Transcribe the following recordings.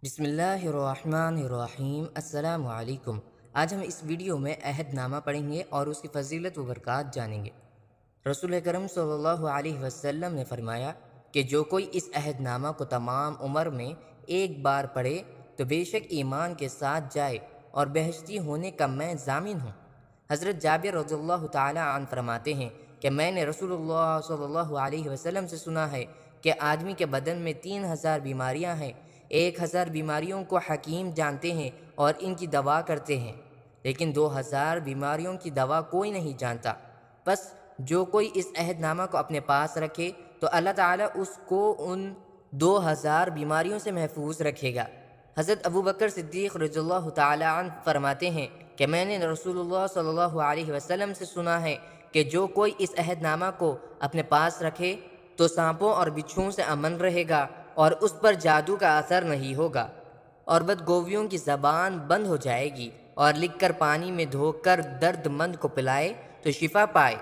بسم اللہ الرحمن الرحیم۔ السلام علیکم۔ آج ہم اس ویڈیو میں عہد نامہ پڑھیں گے اور اس کی فضیلت و برکات جانیں گے۔ رسول کرم صلی اللہ علیہ وسلم نے فرمایا کہ جو کوئی اس عہد نامہ کو تمام عمر میں ایک بار پڑھے تو بے شک ایمان کے ساتھ جائے اور بہشتی ہونے کا میں ضامن ہوں۔ حضرت جابر رضی اللہ تعالی عنہ فرماتے ہیں کہ میں نے رسول اللہ صلی اللہ علیہ وسلم سے سنا ہے کہ آدمی کے بدن میں 3000 بیماریاں ہیں، 1000 بیماریوں کو حکیم جانتے ہیں اور ان کی دوا کرتے ہیں، لیکن 2000 بیماریوں کی دوا کوئی نہیں جانتا۔ بس جو کوئی اس عہد نامہ کو اپنے پاس رکھے تو اللہ تعالیٰ اس کو ان 2000 بیماریوں سے محفوظ رکھے گا۔ حضرت ابو بکر صدیق رضی اللہ تعالی عنہ فرماتے ہیں کہ میں نے رسول اللہ صلی اللہ علیہ وسلم سے سنا ہے کہ جو کوئی اس عہد نامہ کو اپنے پاس رکھے تو سانپوں اور بچھوؤں سے امن رہے گا اور اس پر جادو کا اثر نہیں ہوگا، اور بدگویوں کی زبان بند ہو جائے گی، اور لکھ کر پانی میں دھو کر درد مند کو پلائے تو شفا پائے۔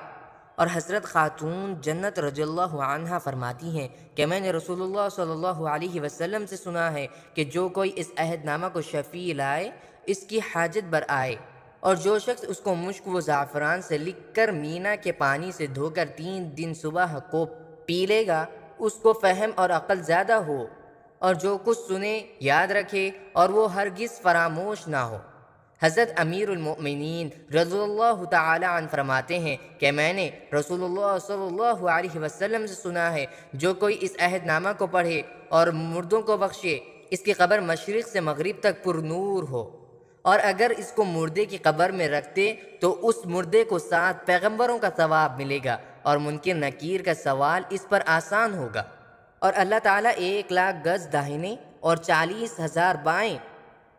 اور حضرت خاتون جنت رضی اللہ عنہا فرماتی ہیں کہ میں نے رسول اللہ صلی اللہ علیہ وسلم سے سنا ہے کہ جو کوئی اس عہد نامہ کو شفیع لائے اس کی حاجت بر آئے، اور جو شخص اس کو مشک و زعفران سے لکھ کر مینا کے پانی سے دھو کر 3 دن صبح کو پی لے گا اس کو فہم اور عقل زیادہ ہو، اور جو کچھ سنے یاد رکھے اور وہ ہرگز فراموش نہ ہو۔ حضرت امیر المؤمنین رضی اللہ تعالی عنہ فرماتے ہیں کہ میں نے رسول اللہ صلی اللہ علیہ وسلم سے سنا ہے جو کوئی اس عہد نامہ کو پڑھے اور مردوں کو بخشے اس کی قبر مشرق سے مغرب تک پر نور ہو، اور اگر اس کو مردے کی قبر میں رکھتے تو اس مردے کو 7 پیغمبروں کا ثواب ملے گا اور منکر نکیر کا سوال اس پر آسان ہوگا، اور اللہ تعالیٰ 1,00,000 گز داہنے اور 40,000 بائیں،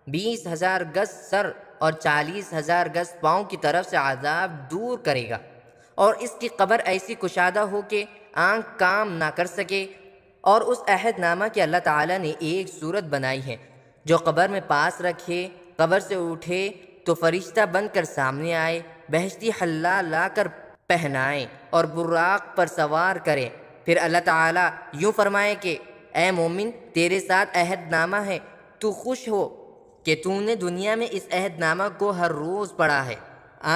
20,000 گز سر اور 40,000 گز پاؤں کی طرف سے عذاب دور کرے گا، اور اس کی قبر ایسی کشادہ ہو کہ آنکھ کام نہ کر سکے۔ اور اس عہد نامہ کے اللہ تعالیٰ نے ایک صورت بنائی ہے، جو قبر میں پاس رکھے قبر سے اٹھے تو فرشتہ بن کر سامنے آئے، بہشتی حلہ لا کر پہنائیں اور براق پر سوار کریں، پھر اللہ تعالیٰ یوں فرمائے کہ اے مومن تیرے ساتھ عہد نامہ ہے، تو خوش ہو کہ تو نے دنیا میں اس عہد نامہ کو ہر روز پڑھا ہے،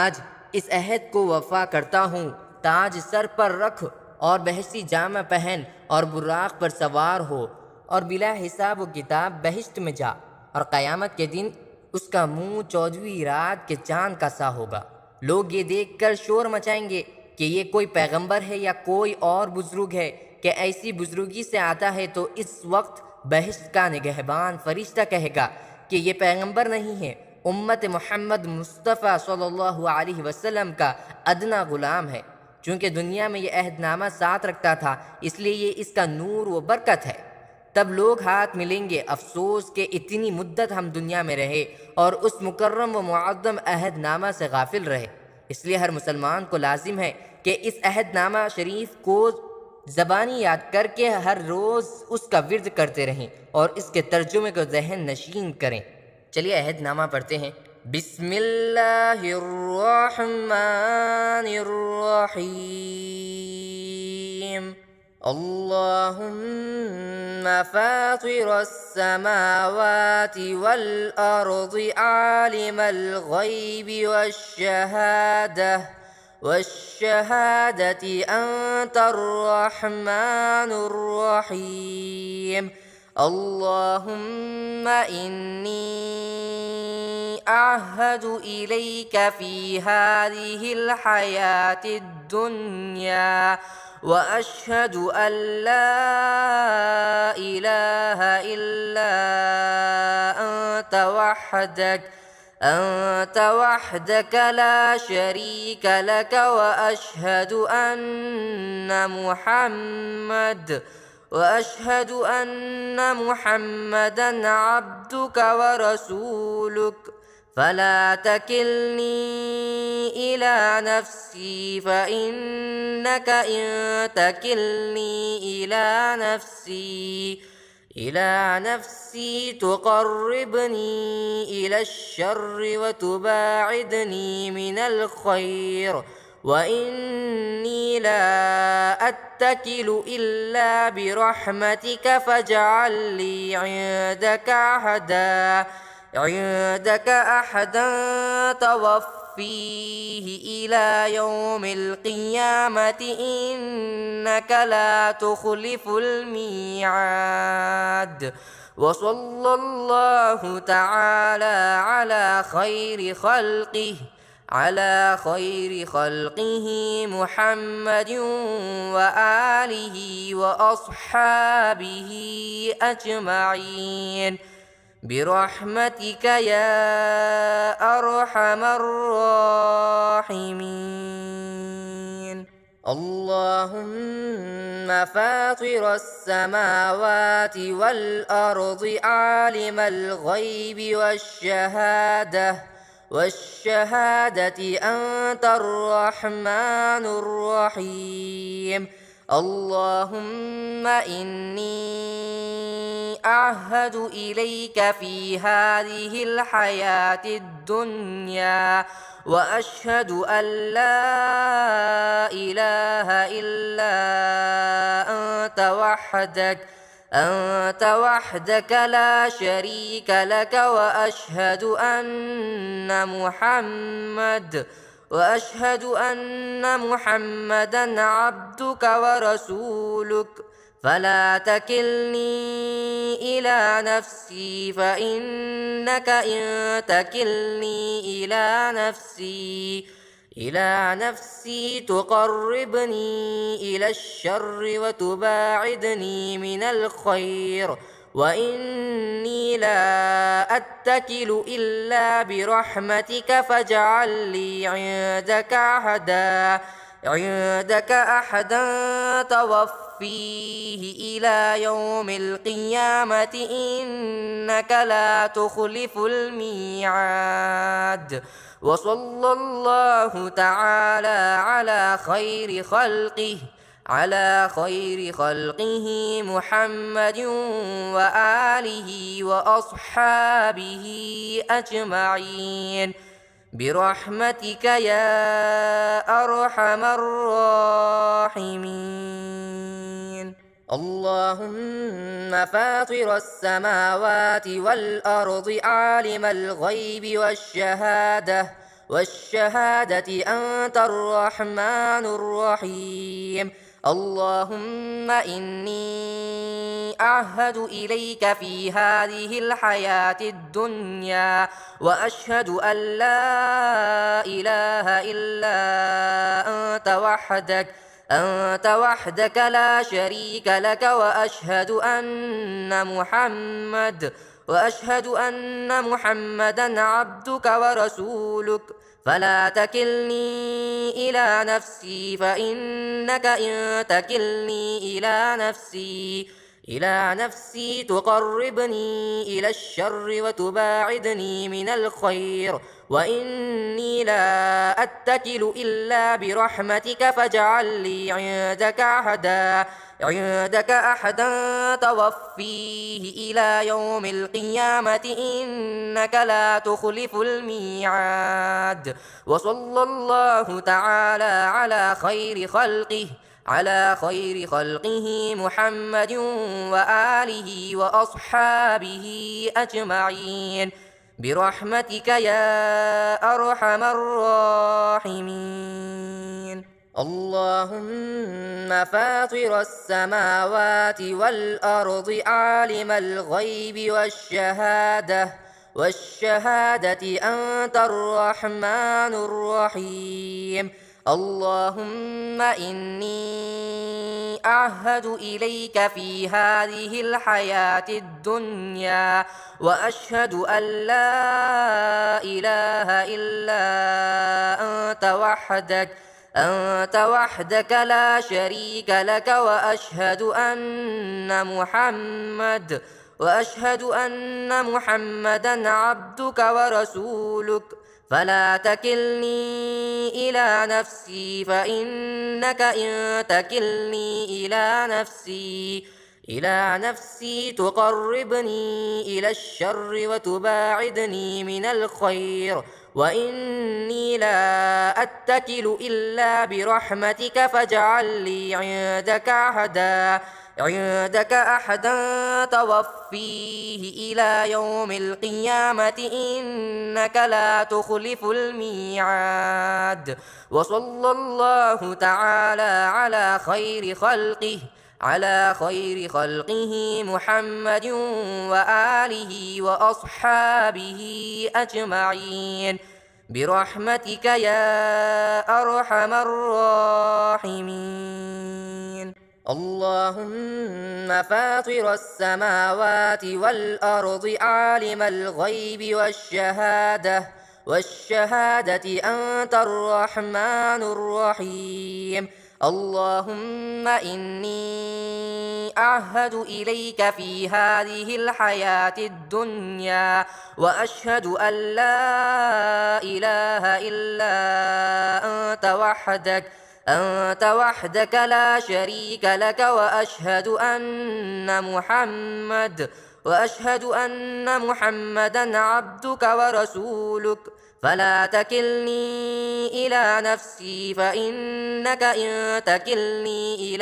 آج اس عہد کو وفا کرتا ہوں، تاج سر پر رکھ اور بہشتی جامہ پہن اور براق پر سوار ہو، اور بلا حساب و کتاب بہشت میں جا، اور قیامت کے دن اس کا منہ 14ویں رات کے چاند کا سا ہوگا۔ لوگ یہ دیکھ کر شور مچائیں گے کہ یہ کوئی پیغمبر ہے یا کوئی اور بزرگ ہے کہ ایسی بزرگی سے آتا ہے، تو اس وقت بہشت کا نگہبان فرشتہ کہے گا کہ یہ پیغمبر نہیں ہے، امت محمد مصطفیٰ صلی اللہ علیہ وسلم کا ادنا غلام ہے، چونکہ دنیا میں یہ عہد نامہ ساتھ رکھتا تھا اس لیے یہ اس کا نور و برکت ہے۔ تب لوگ ہاتھ ملیں گے، افسوس کہ اتنی مدت ہم دنیا میں رہے اور اس مکرم و معظم عہد نامہ سے غافل رہے۔ اس لیے ہر مسلمان کو لازم ہے کہ اس عہد نامہ شریف کو زبانی یاد کر کے ہر روز اس کا ورد کرتے رہیں اور اس کے ترجمے کو ذہن نشین کریں۔ چلیے عہد نامہ پڑھتے ہیں۔ بسم اللہ الرحمن الرحیم۔ اللہم فاطر السماوات والارض عالم الغیب والشہادة انت الرحمن الرحیم۔ اللہم انی اعہد الیک فی هذه الحیاة الدنیا واشہد ان لا الہ الا انت وحدک لا شریک لک واشہد ان محمدا عبدک ورسولک فلا تکلنی الى نفسی فإنک ان تکلنی الى نفسی تقربنی الى الشر وتباعدنی من الخیر وإني لا أتكل إلا برحمتك فاجعل لي عندك أحدا توفيه إلى يوم القيامة إنك لا تخلف الميعاد. وصلى الله تعالى على خير خلقه محمد وآله وأصحابه أجمعين برحمتك يا أرحم الراحمين. اللهم فاطر السماوات والأرض عالم الغيب والشهادة أنت الرحمن الرحيم. اللهم إني أعهد إليك في هذه الحياة الدنيا وأشهد أن لا إله إلا أنت وحدك لا شريك لك، وأشهد أن محمدا عبدك ورسولك. فلا تكلني إلى نفسي، فإنك إن تكلني إلى نفسي تقربني إلى الشر وتباعدني من الخير. وإني لا أتكل إلا برحمتك فاجعل لي عندك أحدا توفيه إلى يوم القيامة إنك لا تخلف الميعاد. وصلى الله تعالى على خير خلقه محمد وآله وأصحابه أجمعين برحمتك يا أرحم الراحمين. اللهم فاطر السماوات والأرض عالم الغيب والشهادة أنت الرحمن الرحيم. اللهم إني أعهد إليك في هذه الحياة الدنيا وأشهد أن لا إله إلا أنت وحدك لا شريك لك، وأشهد أن محمدا عبدك ورسولك. فلا تكلني إلى نفسي، فإنك إن تكلني إلى نفسي تقربني إلى الشر وتباعدني من الخير. وإني لا أتكل إلا برحمتك فاجعل لي عندك أحدا توفيه إلى يوم القيامة إنك لا تخلف الميعاد. وصلى الله تعالى على خير خلقه محمد وآله وأصحابه أجمعين برحمتك يا أرحم الراحمين. اللهم فاطر السماوات والأرض عالم الغيب والشهادة أنت الرحمن الرحيم. اللهم إني أعهد إليك في هذه الحياة الدنيا وأشهد أن لا إله إلا أنت وحدك لا شريك لك، وأشهد أن محمدا عبدك ورسولك. فلا تكلني إلى نفسي، فإنك إن تكلني إلى نفسي تقربني إلى الشر وتباعدني من الخير، وإني لا أتكل إلا برحمتك فاجعل لي عندك أحدا توفيه إلى يوم القيامة إنك لا تخلف الميعاد. وصلى الله تعالى على خير خلقه محمد وآله وأصحابه أجمعين برحمتك يا أرحم الراحمين. اللهم فاطر السماوات والأرض عالم الغيب والشهادة أنت الرحمن الرحيم. اللهم إني أعهد إليك في هذه الحياة الدنيا وأشهد أن لا إله إلا أنت وحدك لا شريك لك، وأشهد أن محمدا عبدك ورسولك. فلا تكلني إلى نفسي، فإنك إن تكلني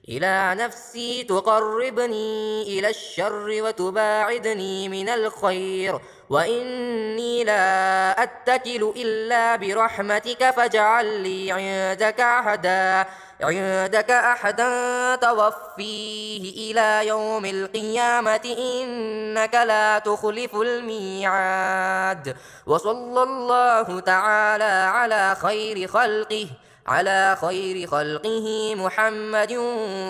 إلى نفسي تقربني إلى الشر وتباعدني من الخير، وإني لا أتكل إلا برحمتك فاجعل لي عندك أحدا توفيه إلى يوم القيامة إنك لا تخلف الميعاد. وصلى الله تعالى على خير خلقه محمد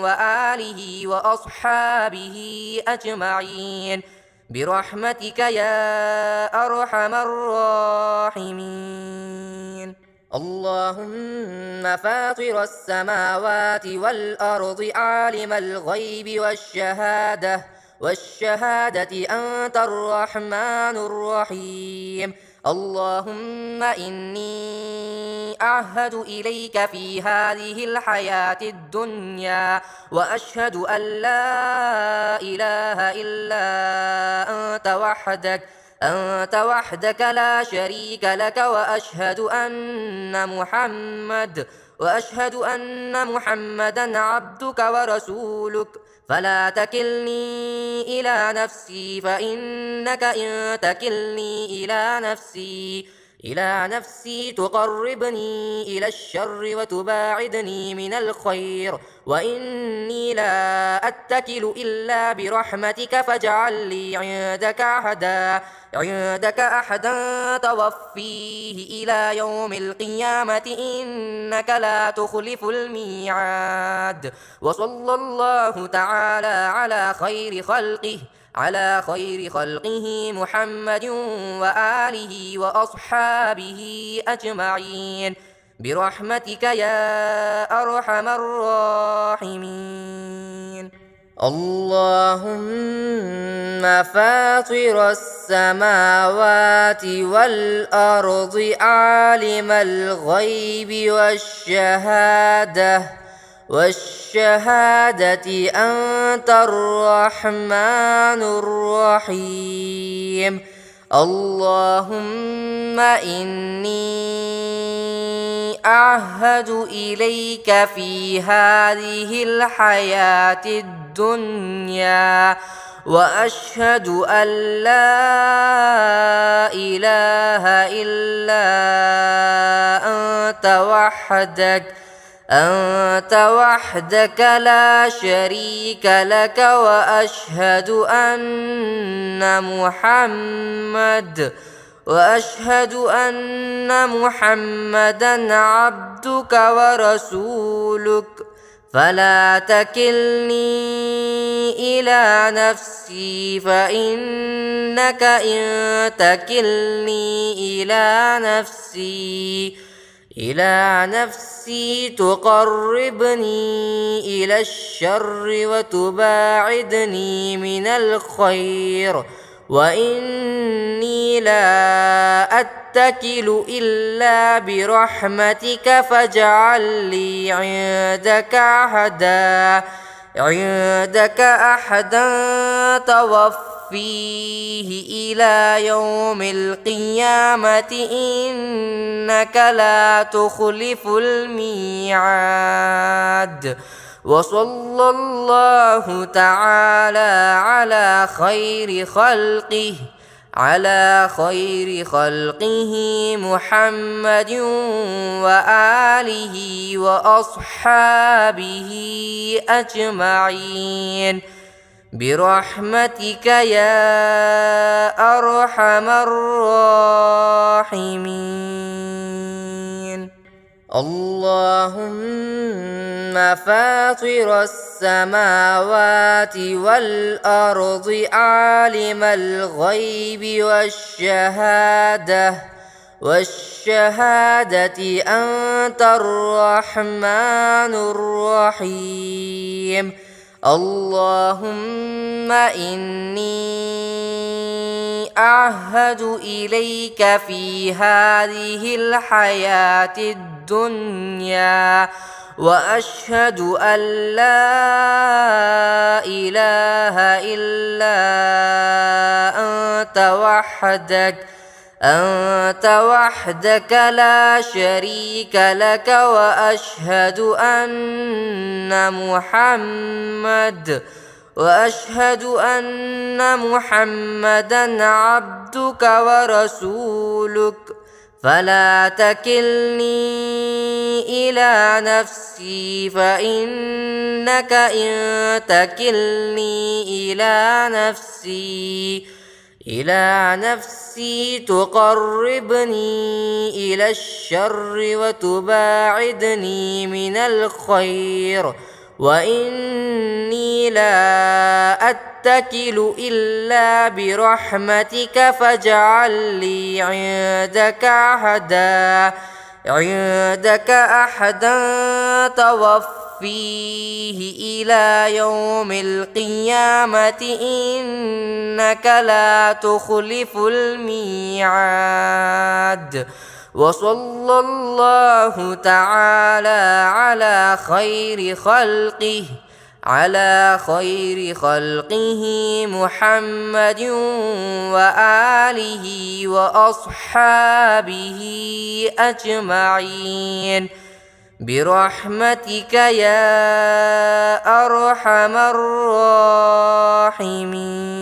وآله وأصحابه أجمعين برحمتك يا أرحم الراحمين. اللهم فاطر السماوات والأرض عالم الغيب والشهادة أنت الرحمن الرحيم. اللهم إني أعهد إليك في هذه الحياة الدنيا وأشهد أن لا إله إلا أنت وحدك لا شريك لك، وأشهد أن محمدا عبدك ورسولك. فلا تكلني إلى نفسي، فإنك إن تكلني إلى نفسي تقربني إلى الشر وتباعدني من الخير، وإني لا أتكل إلا برحمتك فاجعل لي عندك أحدا توفيه إلى يوم القيامة إنك لا تخلف الميعاد. وصلى الله تعالى على خير خلقه محمد وآله وأصحابه أجمعين برحمتك يا أرحم الراحمين. اللهم فاطر السماوات والأرض عالم الغيب والشهادة أنت الرحمن الرحيم. اللهم إني أعهد إليك في هذه الحياة الدنيا وأشهد أن لا إله إلا أنت وحدك لا شريك لك، وأشهد أن محمدا عبدك ورسولك. فلا تكلني إلى نفسي، فإنك إن تكلني إلى نفسي تقربني إلى الشر وتباعدني من الخير، وإني لا أتكل إلا برحمتك فاجعل لي عندك أحدا توفيه إلى يوم القيامة إنك لا تخلف الميعاد. وصلى الله تعالى على خير خلقه محمد وآله وأصحابه أجمعين برحمتك يا أرحم الراحمين. اللهم فاطر السماوات والأرض عالم الغيب والشهادة أنت الرحمن الرحيم. اللهم إني أعهد إليك في هذه الحياة الدنيا وأشهد أن لا إله إلا أنت وحدك لا شريك لك وأشهد أن محمدا عبدك ورسولك. فلا تكلني إلى نفسي فإنك إن تكلني إلى نفسي تقربني إلى الشر وتباعدني من الخير، وإني لا أتكل إلا برحمتك فاجعل لي عندك أحدا توفيه إلى يوم القيامة إنك لا تخلف الميعاد. وصلى الله تعالى على خير خلقه محمد وآله وأصحابه أجمعين برحمتك يا أرحم الراحمين.